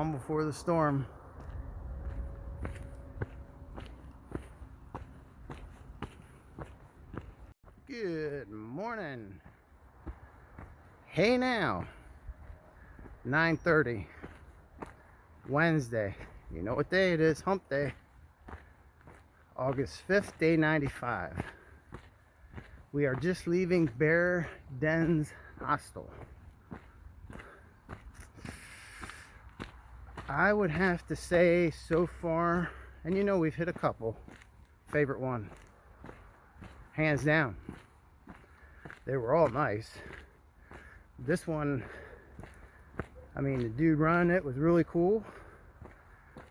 calm before the storm. Good morning. Hey now, 9:30, Wednesday. You know what day it is? Hump day. August 5th, day 95. We are just leaving Bear Den's hostel. I would have to say so far, and you know we've hit a couple. Favorite one, hands down. They were all nice. This one, I mean, the dude running it was really cool.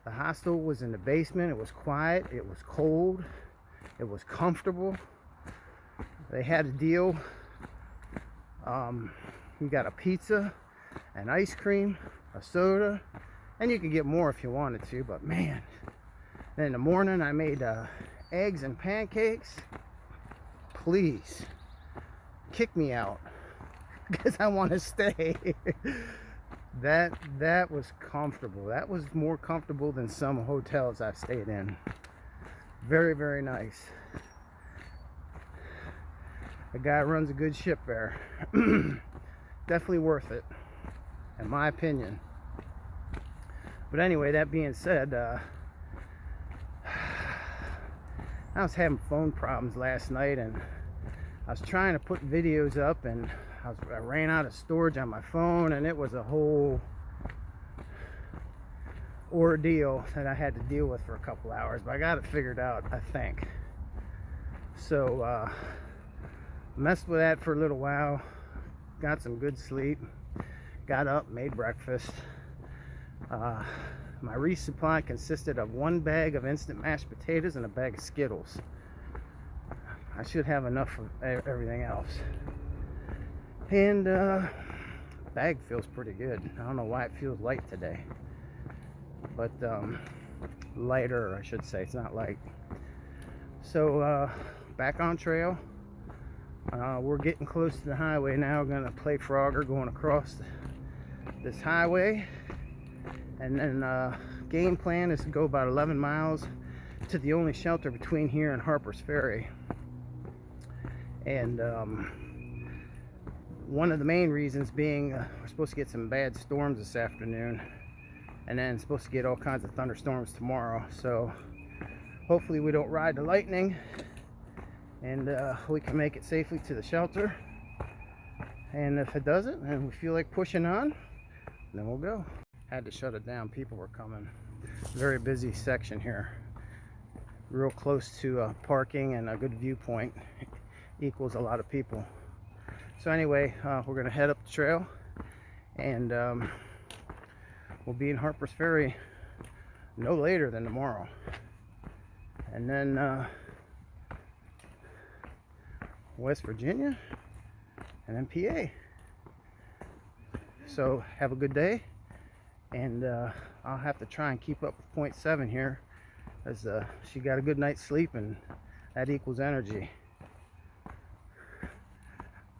The hostel was in the basement. It was quiet. It was cold. It was comfortable. They had a deal. You got a pizza, an ice cream, a soda, and you could get more if you wanted to. But man, then in the morning I made eggs and pancakes. Please kick me out because I want to stay. That was comfortable. That was more comfortable than some hotels I've stayed in. Very, very nice. The guy runs a good ship there. Definitely worth it, in my opinion. But anyway, that being said, I was having phone problems last night, and I was trying to put videos up, and I ran out of storage on my phone, and it was a whole ordeal that I had to deal with for a couple hours. But I got it figured out, I think. So messed with that for a little while, got some good sleep, got up, made breakfast. My resupply consisted of 1 bag of instant mashed potatoes and a bag of Skittles. I should have enough of everything else. And bag feels pretty good. I don't know why it feels light today, but lighter, I should say. It's not light. So back on trail. We're getting close to the highway now. We're gonna play Frogger going across this highway, and then game plan is to go about 11 miles to the only shelter between here and Harper's Ferry. And one of the main reasons being we're supposed to get some bad storms this afternoon, and then supposed to get all kinds of thunderstorms tomorrow. So hopefully we don't ride the lightning, and we can make it safely to the shelter. And if it doesn't and we feel like pushing on, then we'll go. Had to shut it down. People were coming. Very busy section here, real close to parking, and a good viewpoint equals a lot of people. So anyway, we're gonna head up the trail, and we'll be in Harper's Ferry no later than tomorrow, and then West Virginia, and then PA. So have a good day, and I'll have to try and keep up with 0.7 here, as she got a good night's sleep, and that equals energy.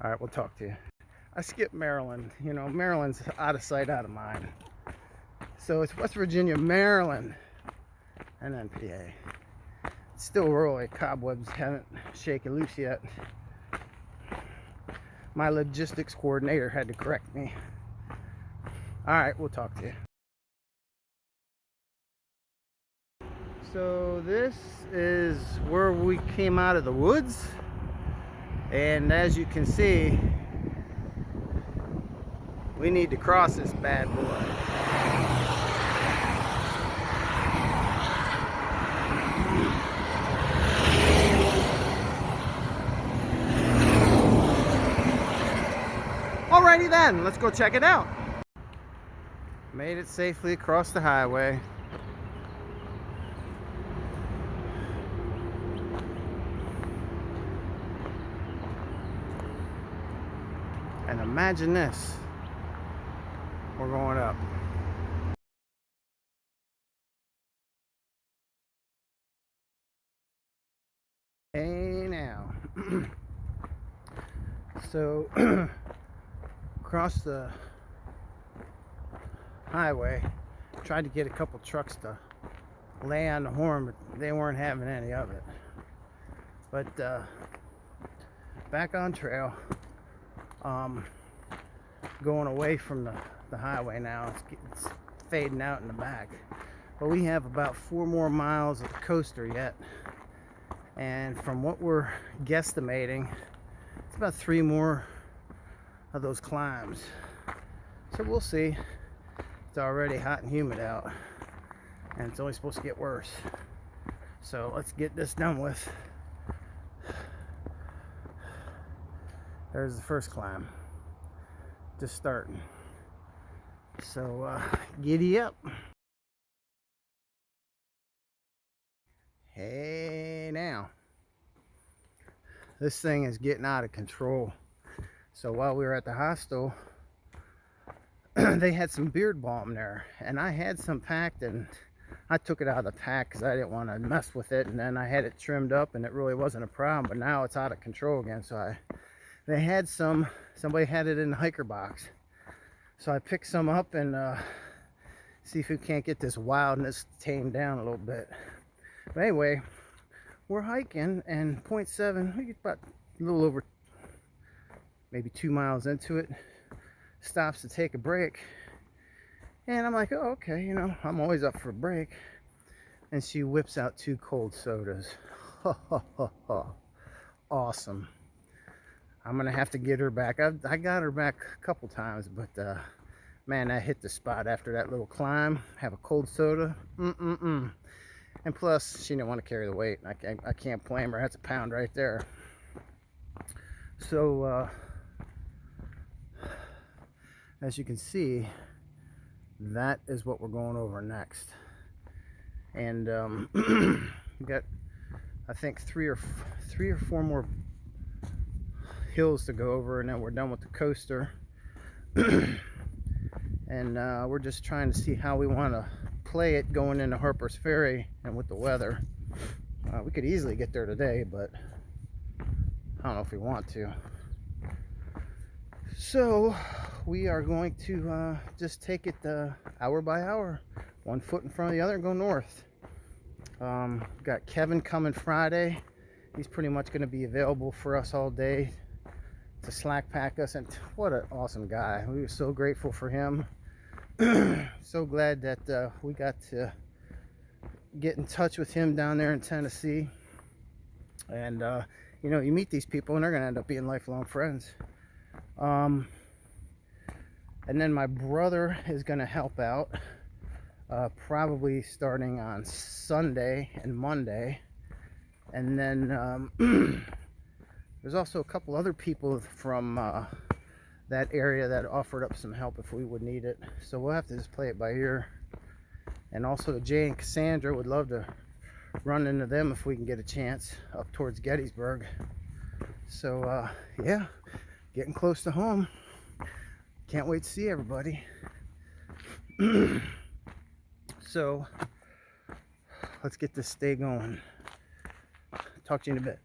All right, we'll talk to you. I skipped Maryland. You know, Maryland's out of sight, out of mind. So it's West Virginia, Maryland, and then PA. It's still early. Cobwebs haven't shaken loose yet. My logistics coordinator had to correct me. All right, we'll talk to you. So this is where we came out of the woods, and as you can see, we need to cross this bad boy. Alrighty then, let's go check it out. Made it safely across the highway. And imagine this, we're going up. Hey now. So across the highway Tried to get a couple trucks to lay on the horn, but they weren't having any of it. But back on trail, going away from the highway now. It's fading out in the back, but we have about 4 more miles of the coaster yet, and from what we're guesstimating, it's about 3 more of those climbs. So we'll see. It's already hot and humid out, and it's only supposed to get worse. So let's get this done with. There's the first climb, just starting. So giddy up. Hey now, this thing is getting out of control. So while we were at the hostel, they had some beard balm there, and I had some packed, and I took it out of the pack because I didn't want to mess with it, and then I had it trimmed up, and it really wasn't a problem. But now it's out of control again. So they had somebody had it in the hiker box, so I picked some up and see if we can't get this wildness tamed down a little bit. But anyway, we're hiking, and 0.7, we get about a little over maybe 2 miles into it, stops to take a break, and I'm like, oh, okay, you know, I'm always up for a break. And she whips out 2 cold sodas. Awesome. I'm gonna have to get her back. I got her back a couple times, but man, I hit the spot after that little climb. Have a cold soda. And plus, she didn't want to carry the weight. I can't blame her. That's a pound right there. So as you can see, that is what we're going over next. And we got, I think, 3 or 4 more hills to go over, and then we're done with the coaster. And we're just trying to see how we want to play it going into Harper's Ferry and with the weather. We could easily get there today, but I don't know if we want to. So we are going to just take it hour by hour, 1 foot in front of the other, and go north. Got Kevin coming Friday. He's pretty much going to be available for us all day to slack pack us, and what an awesome guy. We were so grateful for him. So glad that we got to get in touch with him down there in Tennessee. And you know, you meet these people and they're gonna end up being lifelong friends. And then my brother is gonna help out, probably starting on Sunday and Monday. And then there's also a couple other people from that area that offered up some help if we would need it. So we'll have to just play it by ear. And also Jay and Cassandra would love to run into them if we can get a chance up towards Gettysburg. So yeah, getting close to home. Can't wait to see everybody. So let's get this day going. Talk to you in a bit.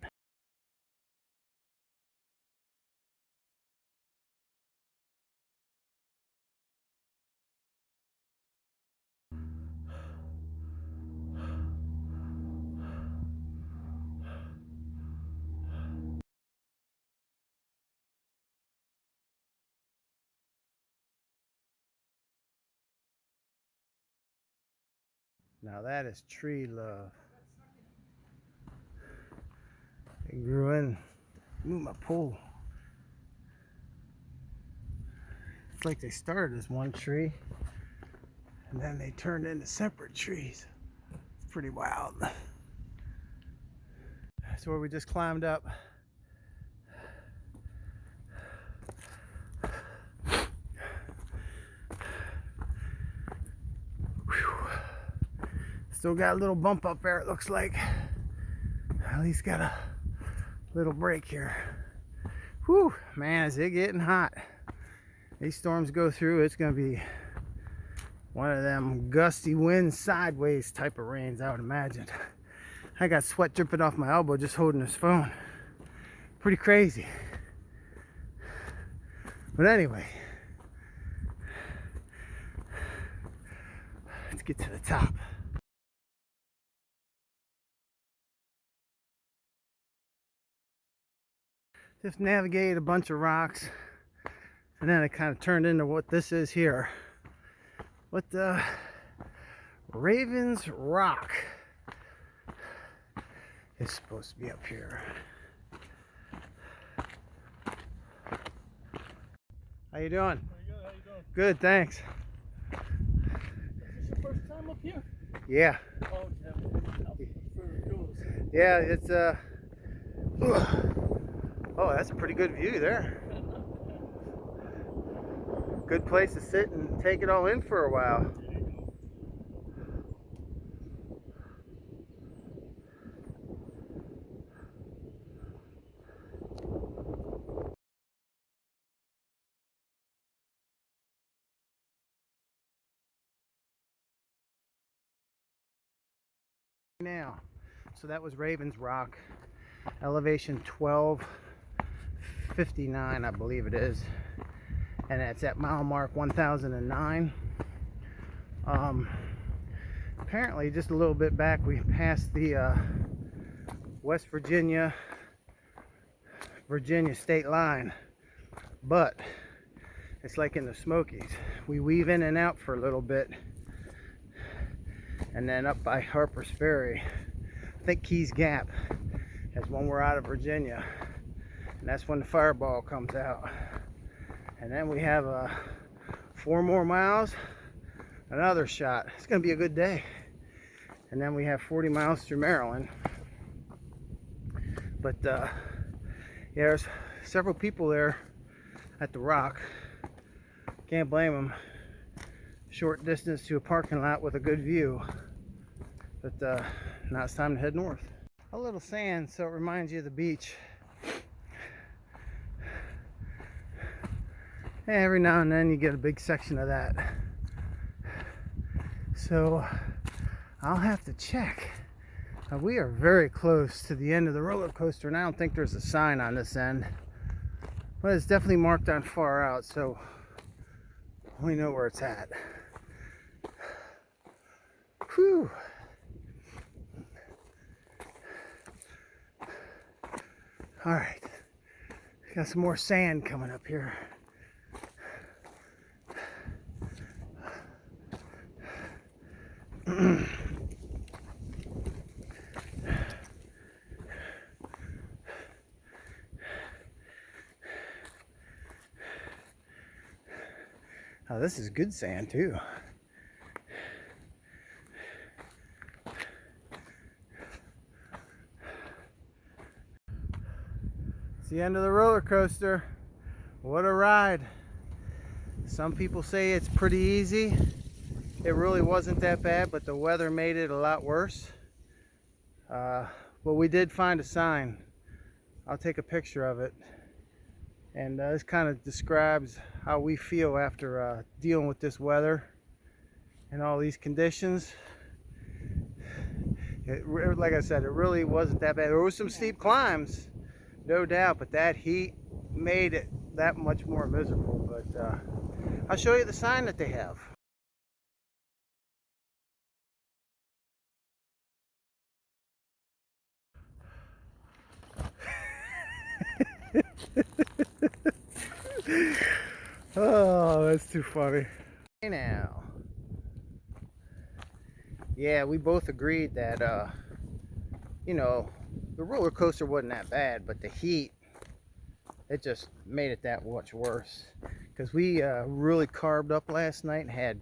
Now that is tree love. It grew in. Ooh, my pole. It's like they started as one tree and then they turned into separate trees. It's pretty wild. That's where we just climbed up. Still got a little bump up there, it looks like. At least got a little break here. Whew, man, is it getting hot. These storms go through, it's gonna be one of them gusty wind sideways type of rains, I would imagine. I got sweat dripping off my elbow just holding this phone. Pretty crazy. But anyway, Let's get to the top. Just navigated a bunch of rocks, and then it kind of turned into what this is here. What the Ravens Rock is supposed to be up here. How you doing? Pretty good. How you doing? Good, thanks. Is this your first time up here? Yeah. Oh, Yeah, it's oh, that's a pretty good view there. Good place to sit and take it all in for a while. Now, so that was Ravens Rock, elevation 1259, I believe it is, and that's at mile mark 1009. Apparently just a little bit back we passed the West Virginia state line, but it's like in the Smokies, we weave in and out for a little bit, and then up by Harper's Ferry, I think Keys Gap is when we're out of Virginia, and that's when the fireball comes out. And then we have 4 more miles, another shot. It's gonna be a good day. And then we have 40 miles through Maryland. But yeah, there's several people there at the rock. Can't blame them. Short distance to a parking lot with a good view. But now it's time to head north. A little sand, so it reminds you of the beach. Every now and then you get a big section of that. So I'll have to check. We are very close to the end of the roller coaster, and I don't think there's a sign on this end, but it's definitely marked on far out, so we know where it's at. Whew. All right, got some more sand coming up here. Oh, this is good sand too. It's the end of the roller coaster. What a ride. Some people say it's pretty easy. It really wasn't that bad, but the weather made it a lot worse. But we did find a sign. I'll take a picture of it. And this kind of describes how we feel after dealing with this weather and all these conditions. Like I said, it really wasn't that bad. There was some steep climbs, no doubt, but that heat made it that much more miserable. But I'll show you the sign that they have. Oh, that's too funny. Hey now. Yeah, we both agreed that you know, the roller coaster wasn't that bad, but the heat, it just made it that much worse. Because we really carved up last night and had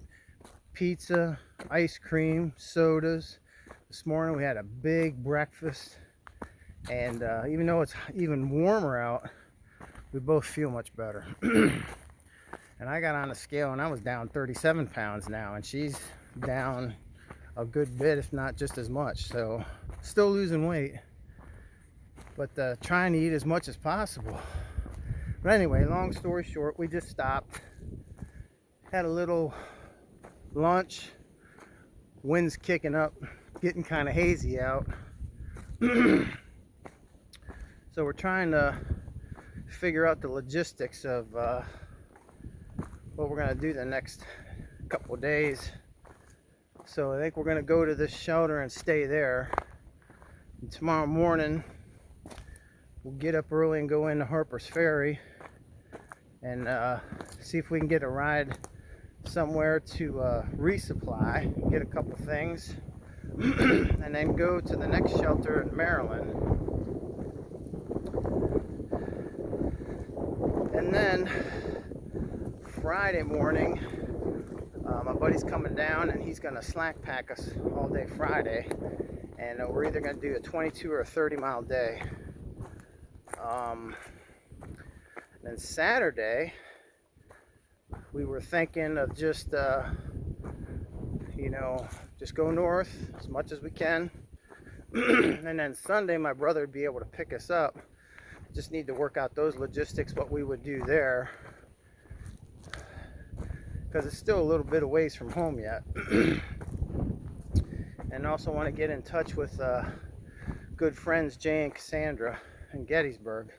pizza, ice cream, sodas. This morning we had a big breakfast, and even though it's even warmer out, we both feel much better. And I got on the scale and I was down 37 pounds now, and she's down a good bit, if not just as much. So still losing weight, but trying to eat as much as possible. But anyway, long story short, we just stopped, had a little lunch. Wind's kicking up, getting kind of hazy out. So we're trying to figure out the logistics of what we're going to do the next couple of days. So I think we're gonna go to this shelter and stay there. And tomorrow morning we'll get up early and go into Harper's Ferry and see if we can get a ride somewhere to resupply, get a couple things, and then go to the next shelter in Maryland. And then Friday morning, my buddy's coming down and he's gonna slack pack us all day Friday, and we're either gonna do a 22 or a 30-mile day. Then Saturday we were thinking of just just go north as much as we can. And then Sunday my brother would be able to pick us up. Just need to work out those logistics, what we would do there, because it's still a little bit of ways from home yet. And also want to get in touch with good friends Jay and Cassandra in Gettysburg.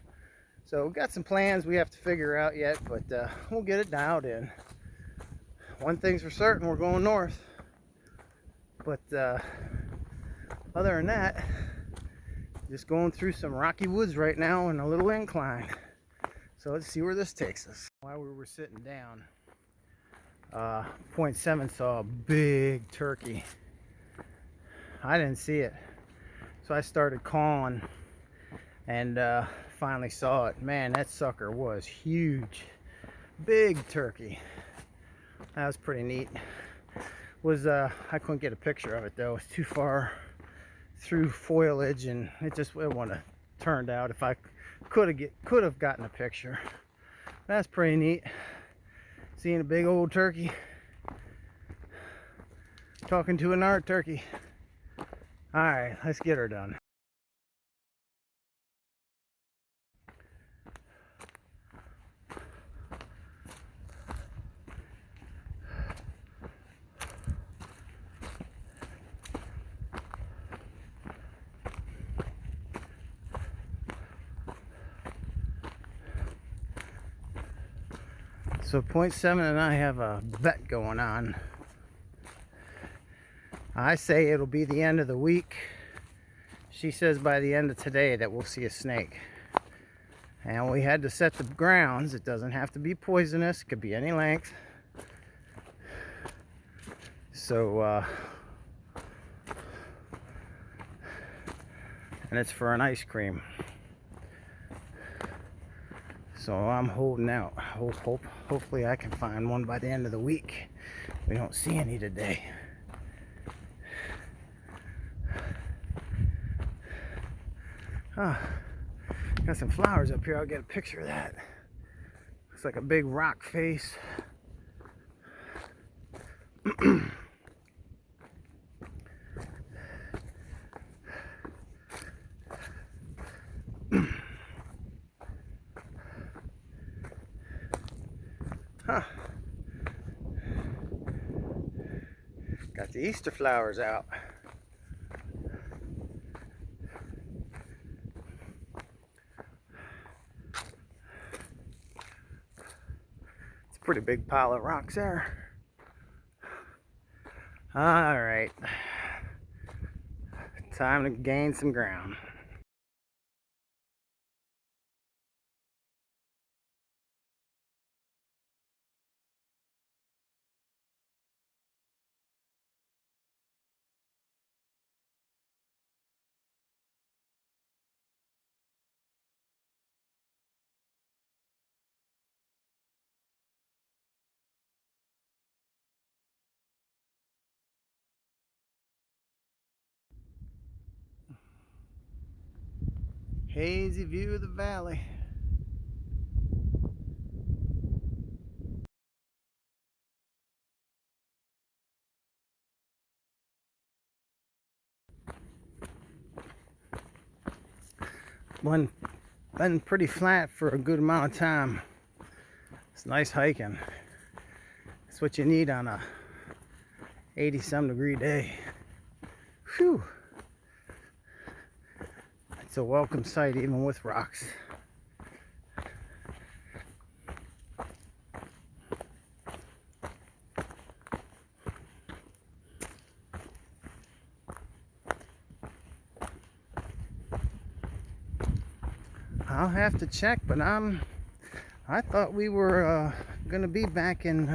So we've got some plans we have to figure out yet, but we'll get it dialed in. One thing's for certain, we're going north. But other than that, just going through some rocky woods right now and a little incline. So let's see where this takes us. While we were sitting down, Point 7 saw a big turkey. I didn't see it, so I started calling and finally saw it. Man, that sucker was huge. Big turkey. That was pretty neat. I couldn't get a picture of it though. It's too far through foliage and it wouldn't have turned out if I could have gotten a picture. That's pretty neat. Seeing a big old turkey talking to another turkey. All right, let's get her done. So Point 7 and I have a bet going on. I say it'll be the end of the week. She says by the end of today that we'll see a snake. And we had to set the grounds. It doesn't have to be poisonous. It could be any length. So, and it's for an ice cream. So I'm holding out. Hopefully I can find one by the end of the week. We don't see any today. Got some flowers up here. I'll get a picture of that. Looks like a big rock face. Got the Easter flowers out. It's a pretty big pile of rocks there. All right, time to gain some ground. Hazy view of the valley. Been pretty flat for a good amount of time. It's nice hiking. It's what you need on a 80-some degree day. Whew. It's a welcome sight even with rocks. I'll have to check, but I thought we were gonna be back in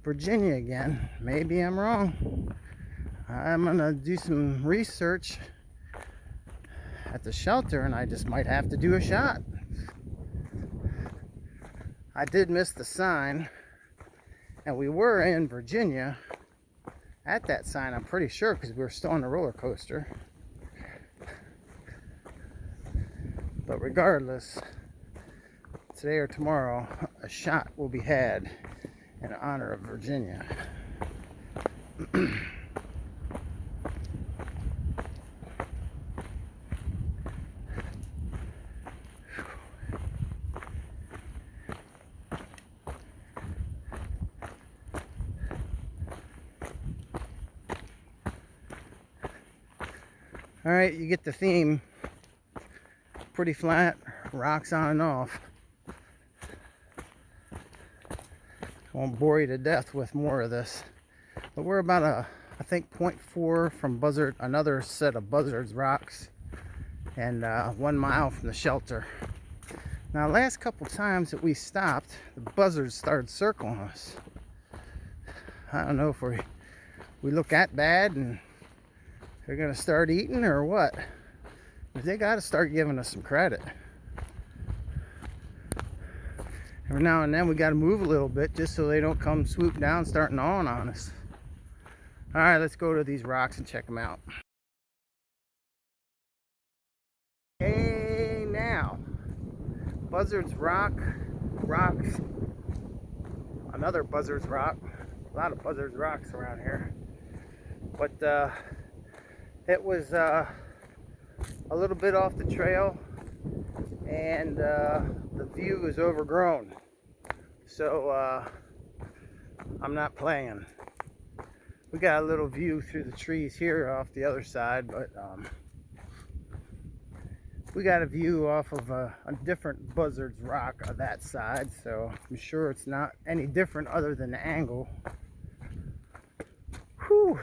Virginia again. Maybe I'm wrong. I'm gonna do some research at the shelter, and I just might have to do a shot. I did miss the sign, and we were in Virginia at that sign, I'm pretty sure, because we were still on the roller coaster. But regardless, today or tomorrow, a shot will be had in honor of Virginia. All right, you get the theme. Pretty flat, rocks on and off. Won't bore you to death with more of this. But we're about I think 0.4 from Buzzard, another set of Buzzard's rocks, and 1 mile from the shelter. Now, last couple times that we stopped, the buzzards started circling us. I don't know if we look that bad and they're gonna start eating or what. But they gotta start giving us some credit. Every now and then we gotta move a little bit just so they don't come swoop down, start gnawing on us. All right, let's go to these rocks and check them out. Hey now, Buzzard's rocks, another Buzzard's rock. A lot of Buzzard's rocks around here, but it was a little bit off the trail, and the view is overgrown, so I'm not playing. We got a little view through the trees here off the other side, but we got a view off of a different Buzzard's rock on that side, so I'm sure it's not any different other than the angle. Whew,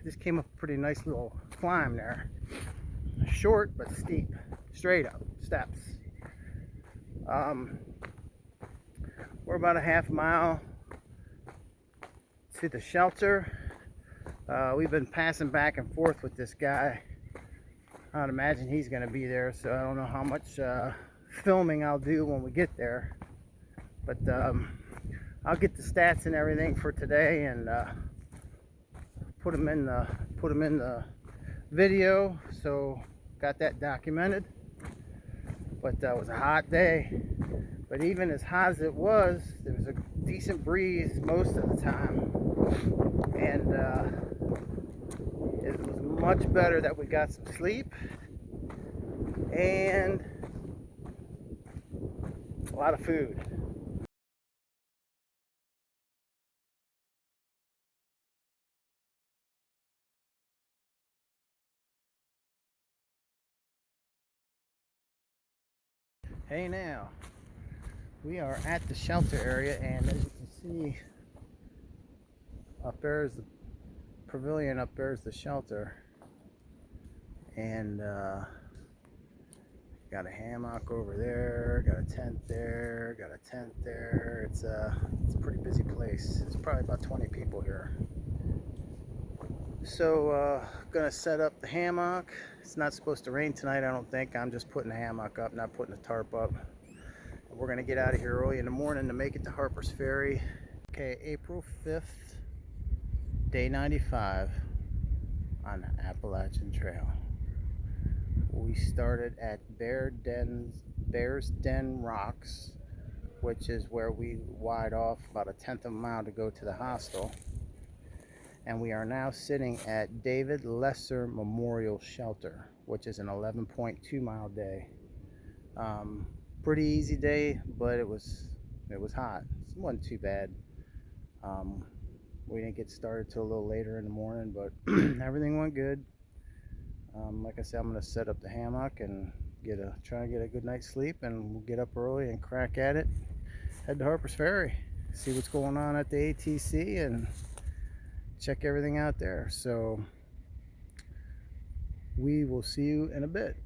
just came up a pretty nice little climb there. Short but steep, straight up steps. We're about a half mile to the shelter. We've been passing back and forth with this guy. I'd imagine he's going to be there, so I don't know how much filming I'll do when we get there. But I'll get the stats and everything for today and put them in the video. So got that documented. But that was a hot day. But even as hot as it was, there was a decent breeze most of the time, and it was much better that we got some sleep and a lot of food. Hey now, we are at the shelter area, and as you can see, up there is the pavilion, up there is the shelter, and got a hammock over there, got a tent there, got a tent there. It's a pretty busy place. It's probably about 20 people here. So gonna set up the hammock. It's not supposed to rain tonight, I don't think. I'm just putting the hammock up, not putting the tarp up. We're gonna get out of here early in the morning to make it to Harper's Ferry. Okay, April 5th, day 95 on the Appalachian Trail. We started at Bear's Den Rocks, which is where we wide off about a 1/10 of a mile to go to the hostel. And we are now sitting at David Lesser Memorial Shelter, which is an 11.2 mile day. Pretty easy day, but it was hot. It wasn't too bad. We didn't get started till a little later in the morning, but everything went good. Like I said, I'm gonna set up the hammock and try and get a good night's sleep, and we'll get up early and crack at it. Head to Harper's Ferry, see what's going on at the ATC, and check everything out there. So we will see you in a bit.